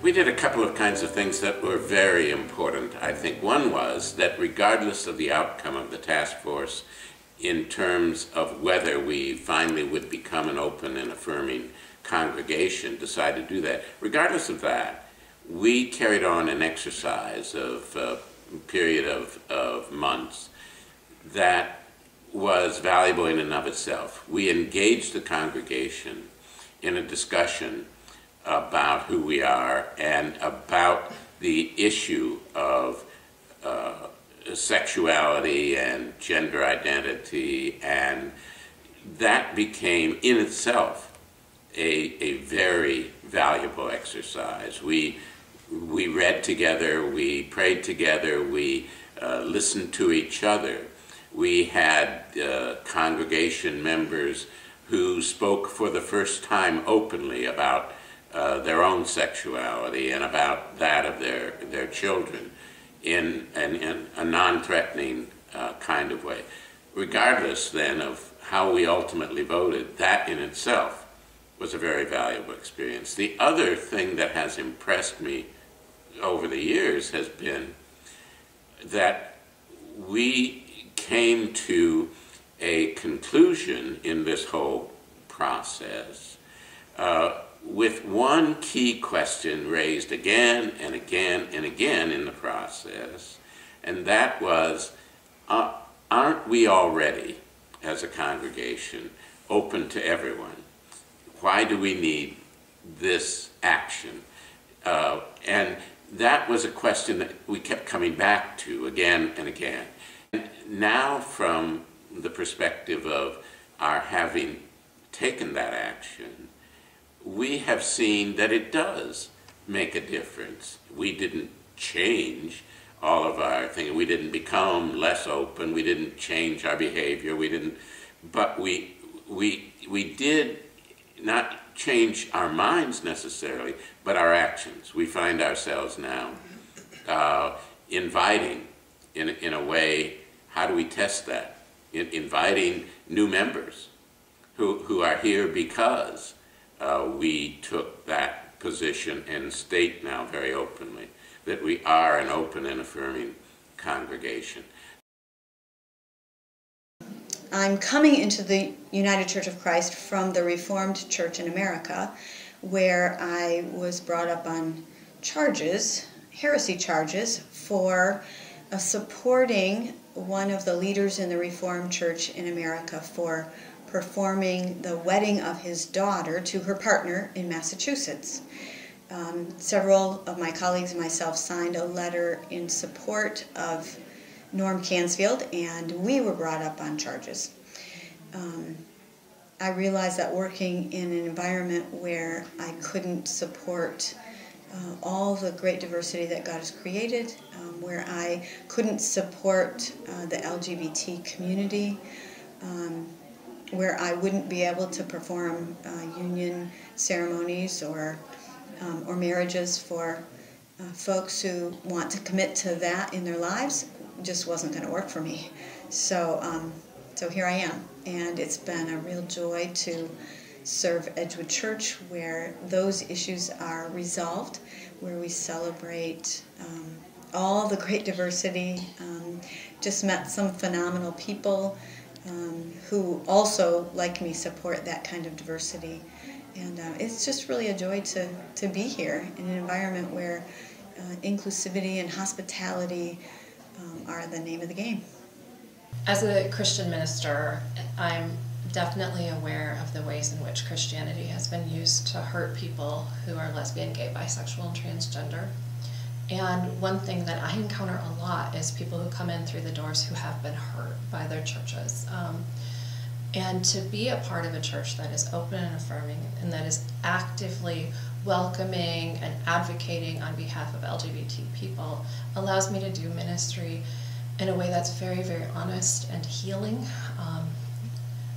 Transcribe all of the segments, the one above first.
We did a couple of kinds of things that were very important, I think. One was that regardless of the outcome of the task force in terms of whether we finally would become an open and affirming congregation, decide to do that, regardless of that, we carried on an exercise of a period of months that was valuable in and of itself. We engaged the congregation in a discussion about who we are and about the issue of sexuality and gender identity, and that became in itself a very valuable exercise. We read together, we prayed together, we listened to each other. We had congregation members who spoke for the first time openly about their own sexuality and about that of their children in a non-threatening kind of way. Regardless then of how we ultimately voted, that in itself was a very valuable experience. The other thing that has impressed me over the years has been that we came to a conclusion in this whole process with one key question raised again and again and again in the process, and that was, aren't we already, as a congregation, open to everyone? Why do we need this action? And that was a question that we kept coming back to again and again. And now, from the perspective of our having taken that action, we have seen that it does make a difference. We didn't change all of our things. We didn't become less open. We didn't change our behavior. We didn't, but we did not change our minds necessarily, but our actions. We find ourselves now inviting, in a way, how do we test that? Inviting new members who are here because we took that position and state now very openly that we are an open and affirming congregation. I'm coming into the United Church of Christ from the Reformed Church in America, where I was brought up on charges, heresy charges, for supporting one of the leaders in the Reformed Church in America for performing the wedding of his daughter to her partner in Massachusetts. Several of my colleagues and myself signed a letter in support of Norm Cansfield, and we were brought up on charges. I realized that working in an environment where I couldn't support all the great diversity that God has created, where I couldn't support the LGBT community, where I wouldn't be able to perform union ceremonies or marriages for folks who want to commit to that in their lives, just wasn't going to work for me. So here I am, and it's been a real joy to serve Edgewood Church, where those issues are resolved, where we celebrate all the great diversity. Just met some phenomenal people who also, like me, support that kind of diversity. And it's just really a joy to be here in an environment where inclusivity and hospitality are the name of the game. As a Christian minister, I'm definitely aware of the ways in which Christianity has been used to hurt people who are lesbian, gay, bisexual, and transgender. And one thing that I encounter a lot is people who come in through the doors who have been hurt by their churches. And to be a part of a church that is open and affirming and that is actively welcoming and advocating on behalf of LGBT people allows me to do ministry in a way that's very, very honest and healing.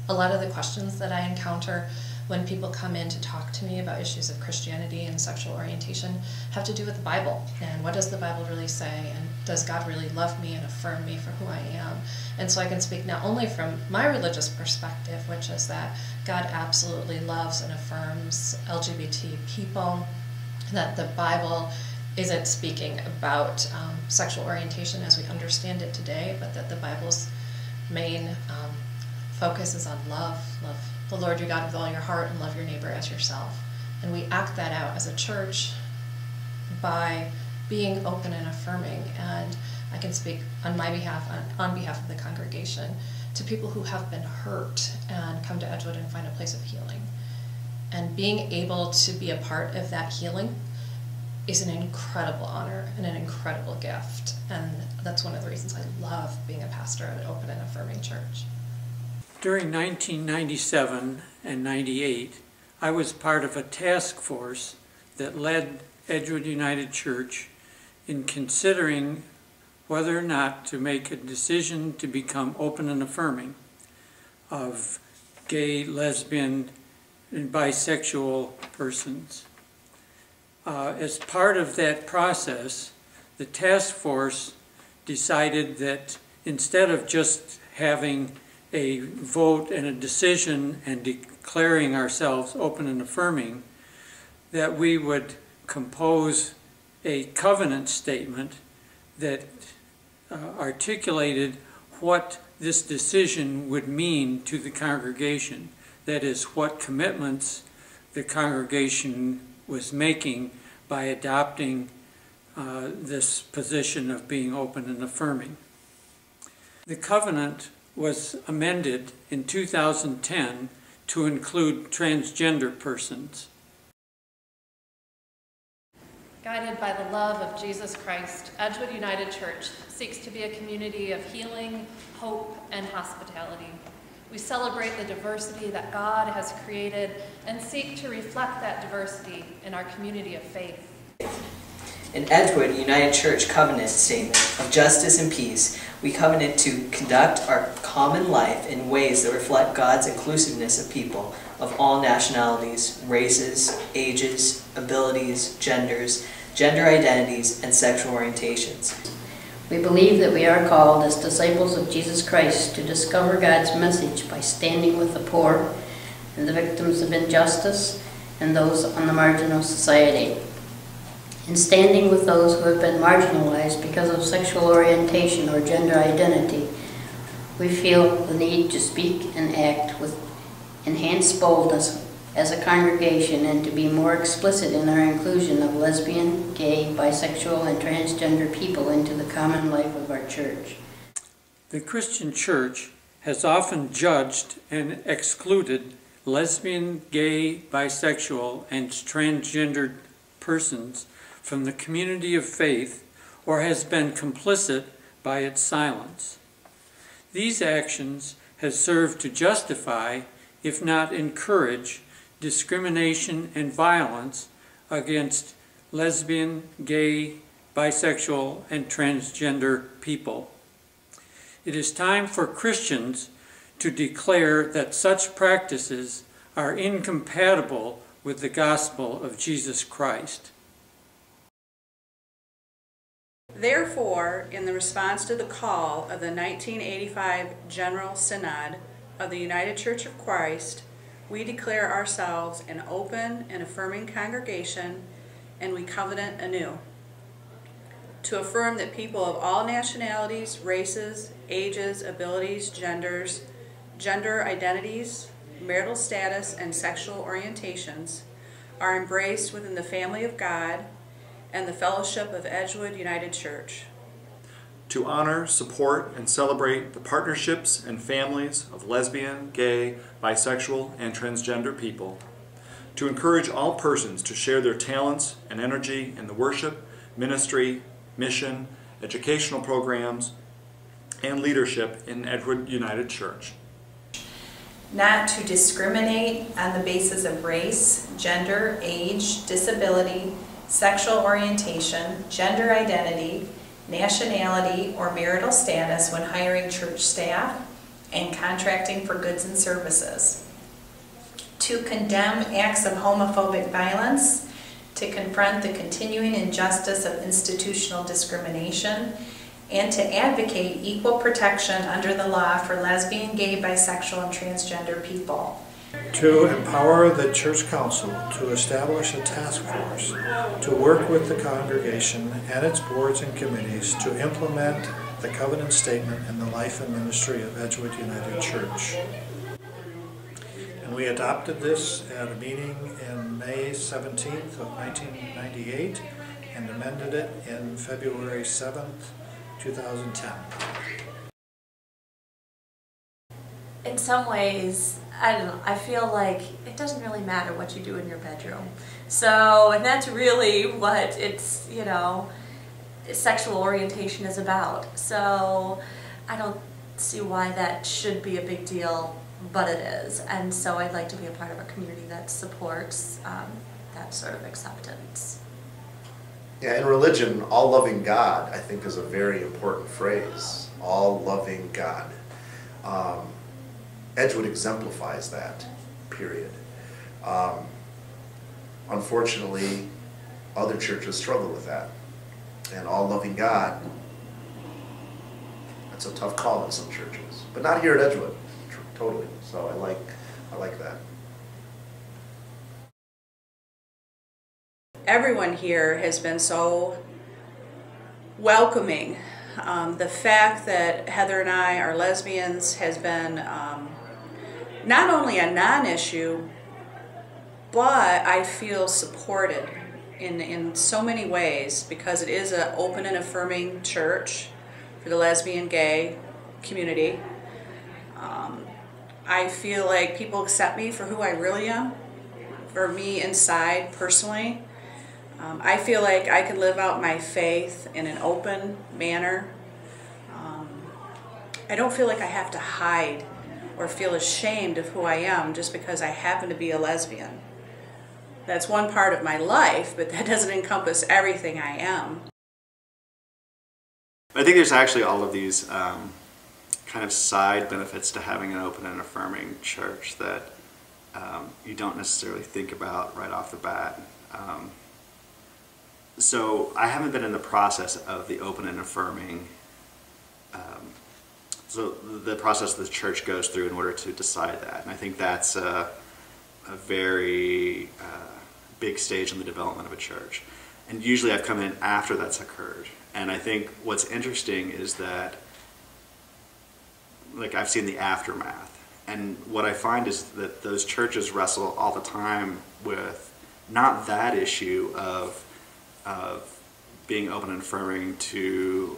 A lot of the questions that I encounter when people come in to talk to me about issues of Christianity and sexual orientation have to do with the Bible, and what does the Bible really say, and does God really love me and affirm me for who I am? And so I can speak not only from my religious perspective, which is that God absolutely loves and affirms LGBT people, that the Bible isn't speaking about sexual orientation as we understand it today, but that the Bible's main focus is on love. Love the Lord your God with all your heart and love your neighbor as yourself. And we act that out as a church by being open and affirming. And I can speak on my behalf, on behalf of the congregation, to people who have been hurt and come to Edgewood and find a place of healing. And being able to be a part of that healing is an incredible honor and an incredible gift. And that's one of the reasons I love being a pastor at an open and affirming church. During 1997 and 98, I was part of a task force that led Edgewood United Church in considering whether or not to make a decision to become open and affirming of gay, lesbian, and bisexual persons. As part of that process, the task force decided that instead of just having a vote and a decision and declaring ourselves open and affirming, that we would compose a covenant statement that articulated what this decision would mean to the congregation. That is, what commitments the congregation was making by adopting this position of being open and affirming. The covenant was amended in 2010 to include transgender persons. Guided by the love of Jesus Christ, Edgewood United Church seeks to be a community of healing, hope, and hospitality. We celebrate the diversity that God has created and seek to reflect that diversity in our community of faith. In Edgewood United Church Covenant Statement of Justice and Peace, we covenant to conduct our common life in ways that reflect God's inclusiveness of people of all nationalities, races, ages, abilities, genders, gender identities, and sexual orientations. We believe that we are called as disciples of Jesus Christ to discover God's message by standing with the poor and the victims of injustice and those on the margin of society. In standing with those who have been marginalized because of sexual orientation or gender identity, we feel the need to speak and act with enhanced boldness as a congregation and to be more explicit in our inclusion of lesbian, gay, bisexual, and transgender people into the common life of our church. The Christian church has often judged and excluded lesbian, gay, bisexual, and transgendered persons from the community of faith, or has been complicit by its silence. These actions have served to justify, if not encourage, discrimination and violence against lesbian, gay, bisexual, and transgender people. It is time for Christians to declare that such practices are incompatible with the gospel of Jesus Christ. Therefore, in the response to the call of the 1985 General Synod of the United Church of Christ, we declare ourselves an open and affirming congregation, and we covenant anew to affirm that people of all nationalities, races, ages, abilities, genders, gender identities, marital status, and sexual orientations are embraced within the family of God and the fellowship of Edgewood United Church. To honor, support, and celebrate the partnerships and families of lesbian, gay, bisexual, and transgender people. To encourage all persons to share their talents and energy in the worship, ministry, mission, educational programs, and leadership in Edgewood United Church. not to discriminate on the basis of race, gender, age, disability, sexual orientation, gender identity, nationality, or marital status when hiring church staff and contracting for goods and services. To condemn acts of homophobic violence, to confront the continuing injustice of institutional discrimination, and to advocate equal protection under the law for lesbian, gay, bisexual, and transgender people. To empower the Church Council to establish a task force to work with the congregation and its boards and committees to implement the covenant statement in the life and ministry of Edgewood United Church. And we adopted this at a meeting in May 17th of 1998 and amended it in February 7th, 2010. In some ways, I don't know, I feel like it doesn't really matter what you do in your bedroom. So, and that's really what it's, you know, sexual orientation is about. So, I don't see why that should be a big deal, but it is. And so I'd like to be a part of a community that supports that sort of acceptance. Yeah, in religion, all loving God, I think, is a very important phrase. All loving God. Edgewood exemplifies that, period. Unfortunately, other churches struggle with that. And all loving God, that's a tough call in some churches. But not here at Edgewood, totally. So I like that. Everyone here has been so welcoming. The fact that Heather and I are lesbians has been not only a non-issue, but I feel supported in so many ways because it is an open and affirming church for the lesbian, gay community. I feel like people accept me for who I really am, for me inside personally. I feel like I can live out my faith in an open manner. I don't feel like I have to hide or feel ashamed of who I am just because I happen to be a lesbian. That's one part of my life, but that doesn't encompass everything I am. I think there's actually all of these kind of side benefits to having an open and affirming church that you don't necessarily think about right off the bat. So I haven't been in the process of the open and affirming, so the process the church goes through in order to decide that. And I think that's a very big stage in the development of a church. And usually I've come in after that's occurred. And I think what's interesting is that, like, I've seen the aftermath. And what I find is that those churches wrestle all the time with not that issue of being open and affirming to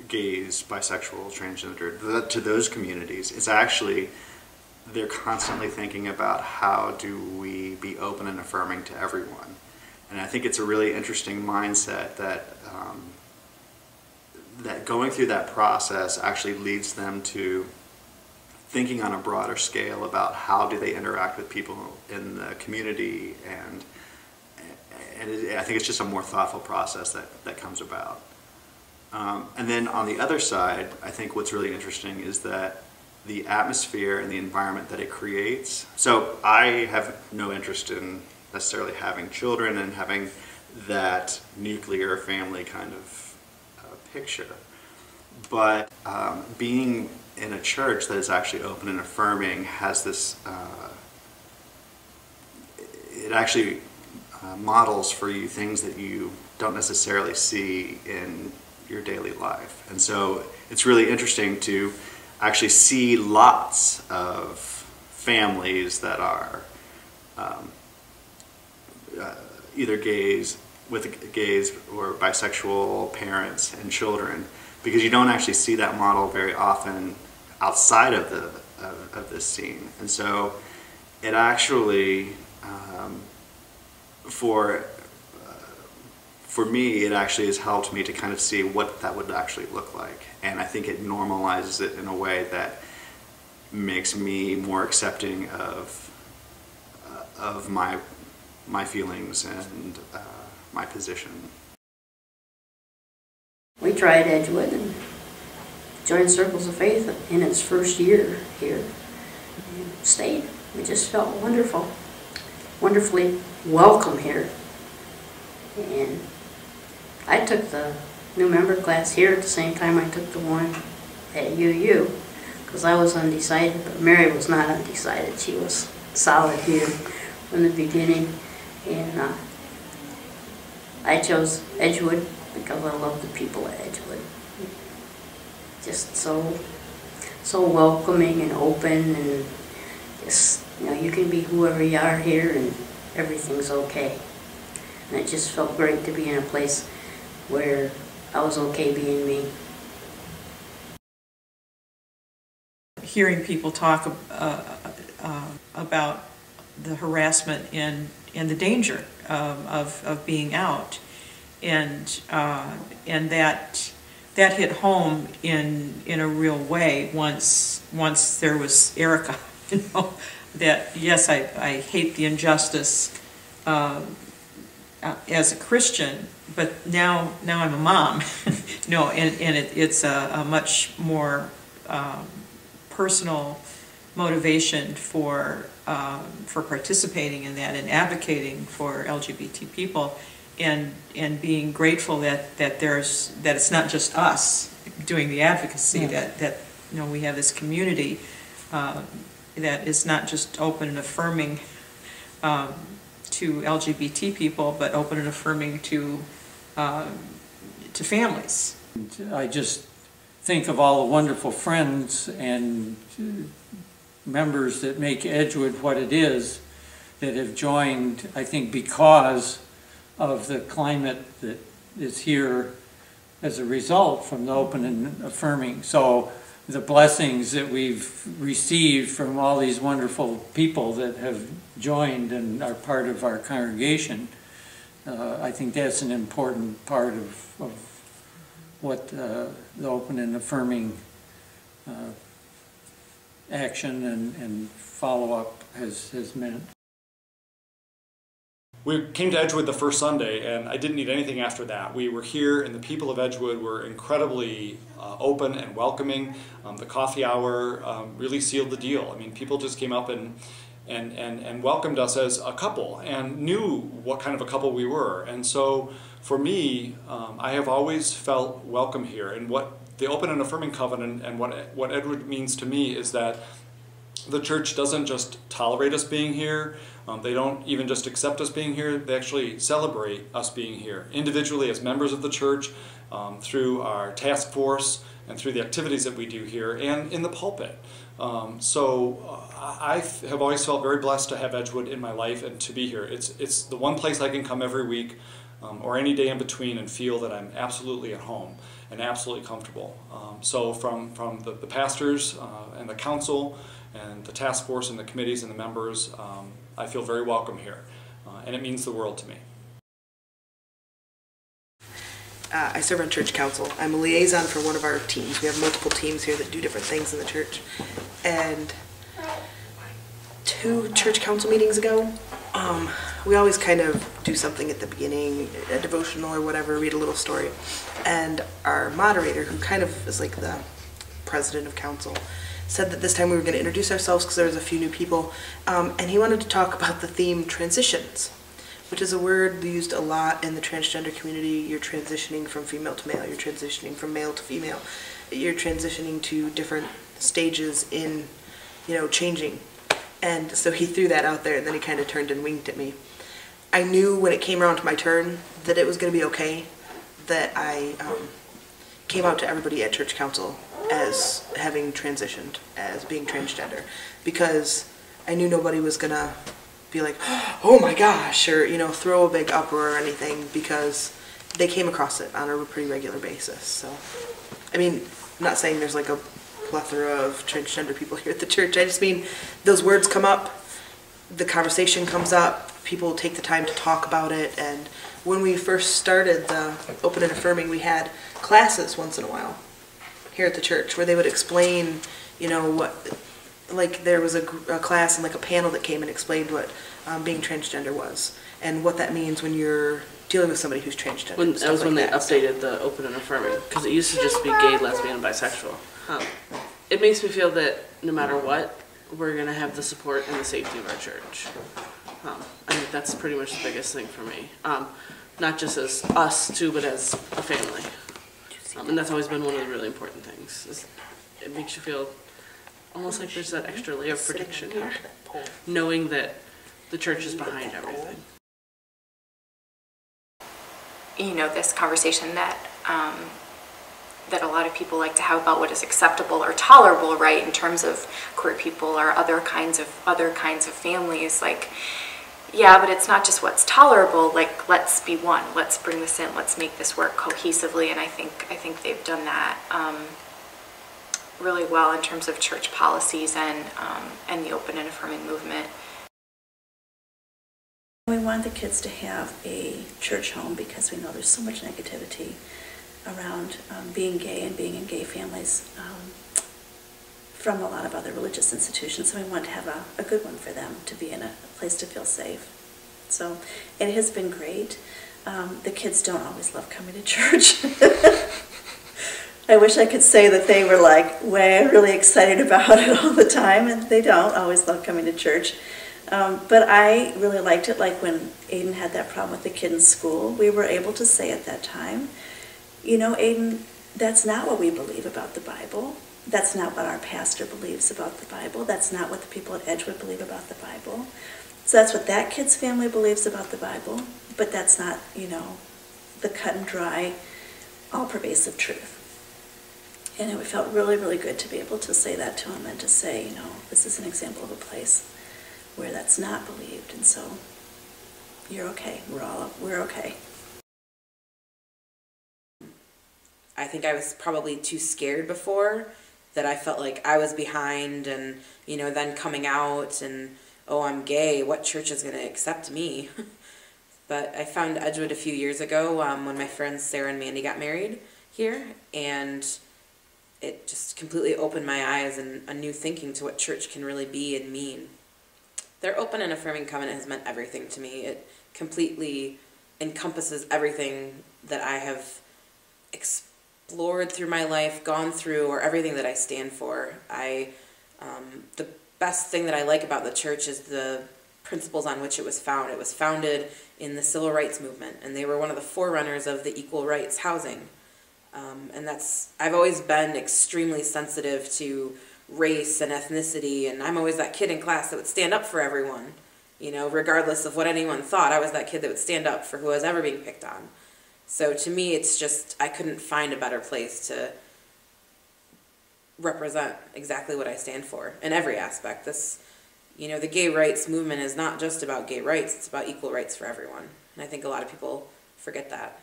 gays, bisexual, transgender, to those communities. It's actually, they're constantly thinking about how do we be open and affirming to everyone. And I think it's a really interesting mindset that that going through that process actually leads them to thinking on a broader scale about how do they interact with people in the community, and I think it's just a more thoughtful process that comes about. And then on the other side, I think what's really interesting is that the atmosphere and the environment that it creates. So I have no interest in necessarily having children and having that nuclear family kind of picture. But being in a church that is actually open and affirming has this, it actually models for you things that you don't necessarily see in your daily life. And so it's really interesting to actually see lots of families that are either gays or bisexual parents and children, because you don't actually see that model very often outside of this scene. And so it actually, for me, it actually has helped me to kind of see what that would actually look like. And I think it normalizes it in a way that makes me more accepting of my feelings and my position. We tried Edgewood and joined Circles of Faith in its first year here. And stayed. We just felt wonderful, wonderfully welcome here. And I took the new member class here at the same time I took the one at UU, because I was undecided, but Mary was not undecided. She was solid here from the beginning. And I chose Edgewood because I love the people at Edgewood. Just so welcoming and open, and just, you know, you can be whoever you are here and everything's okay. And it just felt great to be in a place where I was okay being me. Hearing people talk about the harassment and the danger of being out, and that hit home in a real way once there was Erica. You know, that yes, I hate the injustice as a Christian, but now I'm a mom. No, and it's a much more personal motivation for participating in that and advocating for LGBT people, and being grateful that it's not just us doing the advocacy, that you know, we have this community that is not just open and affirming to LGBT people, but open and affirming to families. I just think of all the wonderful friends and members that make Edgewood what it is, that have joined, I think, because of the climate that is here as a result from the open and affirming. So the blessings that we've received from all these wonderful people that have joined and are part of our congregation, I think that's an important part of what the open and affirming action and follow-up has meant. We came to Edgewood the first Sunday, and I didn't need anything after that. We were here, and the people of Edgewood were incredibly open and welcoming. The coffee hour really sealed the deal. I mean, people just came up and welcomed us as a couple and knew what kind of a couple we were. And so for me, I have always felt welcome here. And what the open and affirming covenant and what Edgewood means to me is that the church doesn't just tolerate us being here. They don't even just accept us being here. They actually celebrate us being here individually as members of the church, through our task force and through the activities that we do here and in the pulpit. So I have always felt very blessed to have Edgewood in my life and to be here. It's the one place I can come every week or any day in between and feel that I'm absolutely at home and absolutely comfortable. So from the pastors and the council and the task force and the committees and the members, I feel very welcome here, and it means the world to me. I serve on church council. I'm a liaison for one of our teams. We have multiple teams here that do different things in the church. And 2 church council meetings ago, we always kind of do something at the beginning, a devotional or whatever, read a little story. And our moderator, who kind of is like the president of council, said that this time we were going to introduce ourselves because there was a few new people, and he wanted to talk about the theme transitions, which is a word used a lot in the transgender community. You're transitioning from female to male, you're transitioning from male to female, you're transitioning to different stages in, you know, changing. And so he threw that out there, and then he kind of turned and winked at me. I knew when it came around to my turn that it was going to be okay, that I came out to everybody at church council as having transitioned, as being transgender, because I knew nobody was going to be like, oh my gosh, or, you know, throw a big uproar or anything, because they came across it on a pretty regular basis. So, I mean, I'm not saying there's like a plethora of transgender people here at the church. I just mean those words come up, the conversation comes up, people take the time to talk about it. And when we first started the open and affirming, we had classes once in a while here at the church where they would explain, you know, like there was a class and like a panel that came and explained what being transgender was and what that means when you're dealing with somebody who's transgender. That was when they updated the open and affirming, because it used to just be gay, lesbian, and bisexual. It makes me feel that no matter what, we're going to have the support and the safety of our church. I think that's pretty much the biggest thing for me. Not just as us too, but as a family. And that's always been one of the really important things. It makes you feel almost like there's that extra layer of protection here, knowing that the church is behind everything. You know, this conversation that that a lot of people like to have about what is acceptable or tolerable, right, in terms of queer people or other kinds of families. Like, yeah, but it's not just what's tolerable. Like, let's be one. Let's bring this in. Let's make this work cohesively. And I think they've done that really well in terms of church policies and the open and affirming movement. We want the kids to have a church home because we know there's so much negativity around being gay and being in gay families from a lot of other religious institutions. So we want to have a good one for them to be in a place to feel safe. So it has been great. The kids don't always love coming to church. I wish I could say that they were like really excited about it all the time, and they don't always love coming to church. But I really liked it, like when Aiden had that problem with the kid in school, we were able to say at that time, you know, Aiden, that's not what we believe about the Bible. That's not what our pastor believes about the Bible. That's not what the people at Edgewood believe about the Bible. So that's what that kid's family believes about the Bible, but that's not, you know, the cut and dry, all-pervasive truth. And it felt really, really good to be able to say that to him and to say, you know, this is an example of a place where that's not believed, and so you're okay. We're okay. I think I was probably too scared before, that I felt like I was behind, and, you know, then coming out and, oh, I'm gay, what church is going to accept me? But I found Edgewood a few years ago when my friends Sarah and Mandy got married here, and it just completely opened my eyes and a new thinking to what church can really be and mean. Their open and affirming covenant has meant everything to me. It completely encompasses everything that I have explored through my life, gone through, or everything that I stand for. The best thing that I like about the church is the principles on which it was founded. It was founded in the civil rights movement, and they were one of the forerunners of the equal rights housing. And I've always been extremely sensitive to race and ethnicity, and I'm always that kid in class that would stand up for everyone, you know, regardless of what anyone thought. I was that kid that would stand up for who was ever being picked on. So to me, it's just, I couldn't find a better place to represent exactly what I stand for in every aspect. This, you know, the gay rights movement is not just about gay rights, it's about equal rights for everyone. And I think a lot of people forget that.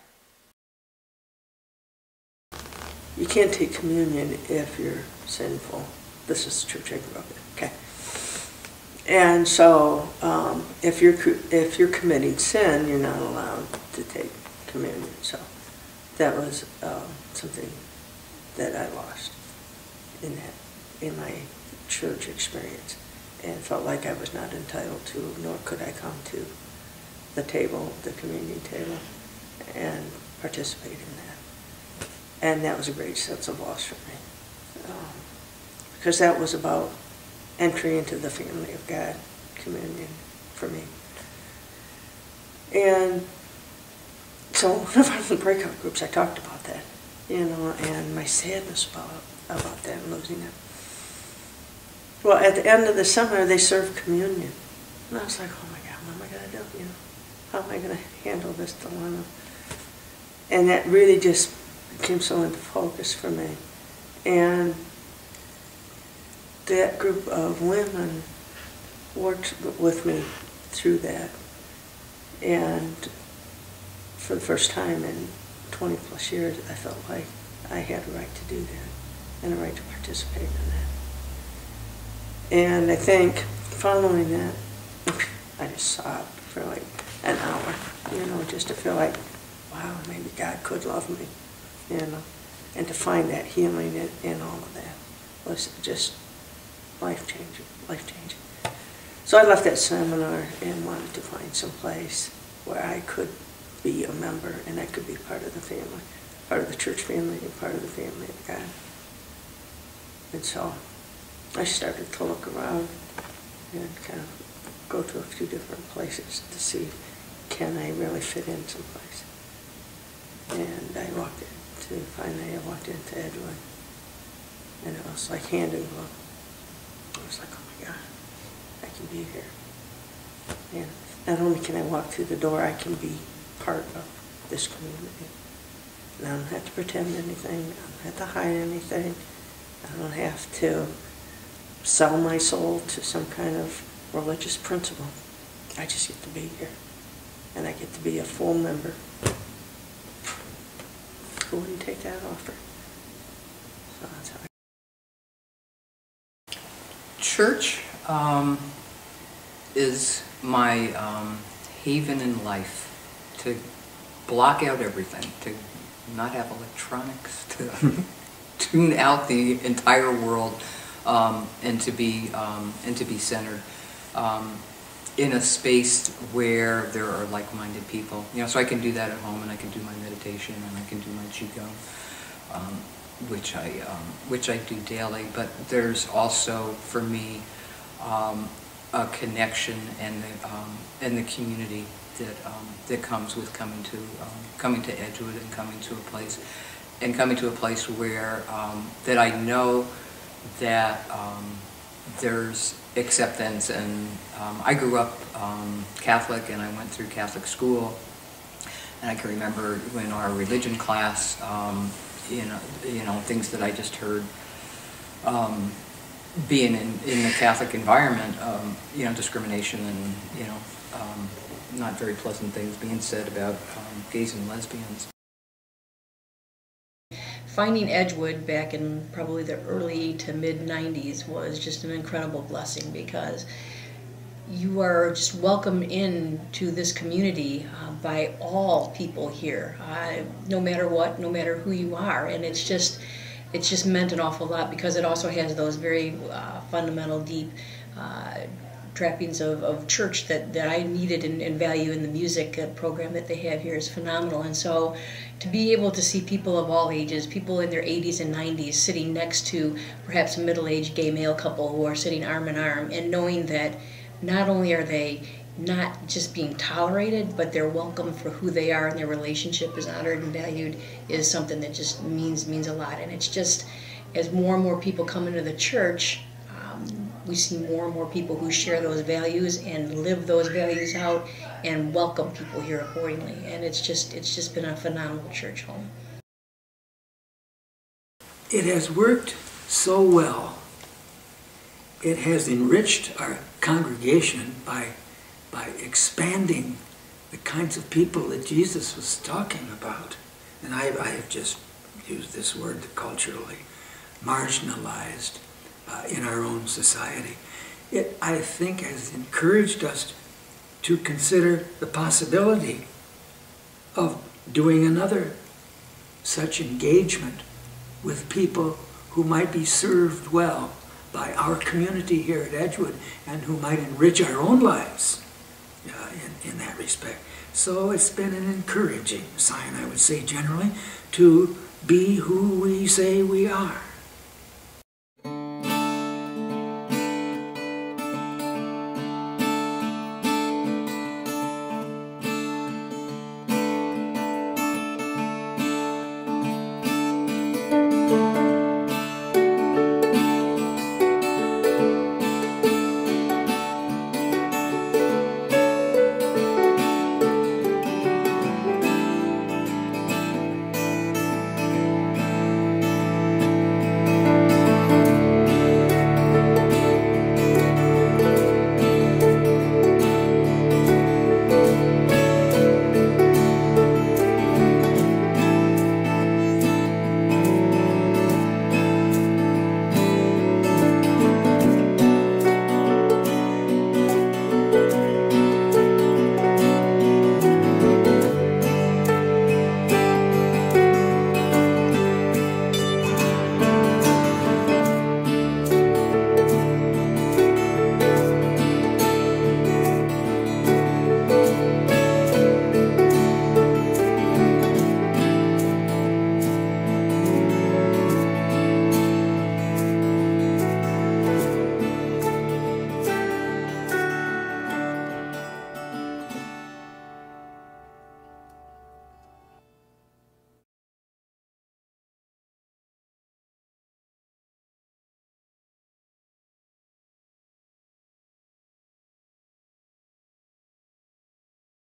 You can't take communion if you're sinful. This is the church I grew up in. Okay. And so, if you're committing sin, you're not allowed to take communion. So, that was something that I lost in my church experience, and felt like I was not entitled to, nor could I come to the table, the communion table, and participate in that. And that was a great sense of loss for me. Because that was about entry into the family of God, communion for me. And so one of the breakout groups, I talked about that, you know, and my sadness about that and losing it. Well, at the end of the summer, they served communion. And I was like, oh my God, what am I going to do, you know? How am I going to handle this dilemma? And that really just came so into focus for me. And that group of women worked with me through that. And for the first time in 20 plus years, I felt like I had a right to do that and a right to participate in that. And I think following that, I just sobbed for like an hour, you know, just to feel like, wow, maybe God could love me, you know, and to find that healing in all of that was just life-changing, life-changing. So I left that seminar and wanted to find some place where I could be a member and I could be part of the family, part of the church family and part of the family of God. And so I started to look around and kind of go to a few different places to see, can I really fit in someplace? And I walked into Edgewood, and it was like hand in glove. I was like, oh my God, I can be here. And not only can I walk through the door, I can be part of this community. And I don't have to pretend anything, I don't have to hide anything, I don't have to sell my soul to some kind of religious principle. I just get to be here. And I get to be a full member. Who wouldn't take that offer? So that's how Church is my haven in life, to block out everything, to not have electronics, to tune out the entire world, and to be centered in a space where there are like-minded people. You know, so I can do that at home, and I can do my meditation, and I can do my qigong, which I do daily. But there's also, for me, a connection and the community that comes with coming to Edgewood and coming to a place where that I know that there's acceptance. And I grew up Catholic, and I went through Catholic school, and I can remember in our religion class, you know, things that I just heard being in the Catholic environment, you know, discrimination and, you know, not very pleasant things being said about gays and lesbians. Finding Edgewood back in probably the early to mid-90s was just an incredible blessing, because you are just welcomed into this community by all people here, no matter what, no matter who you are. And it's just meant an awful lot, because it also has those very fundamental, deep trappings of church that I needed and value in the music program that they have here is phenomenal. And so to be able to see people of all ages, people in their 80s and 90s sitting next to perhaps a middle-aged gay male couple who are sitting arm in arm, and knowing that not only are they not just being tolerated, but they're welcome for who they are, and their relationship is honored and valued, is something that just means a lot. And it's just, as more and more people come into the church, we see more and more people who share those values and live those values out and welcome people here accordingly. And it's just been a phenomenal church home. It has worked so well. It has enriched our congregation by expanding the kinds of people that Jesus was talking about. And I have just used this word, culturally marginalized in our own society. It, I think, has encouraged us to consider the possibility of doing another such engagement with people who might be served well by our community here at Edgewood, and who might enrich our own lives in that respect. So it's been an encouraging sign, I would say, generally, to be who we say we are.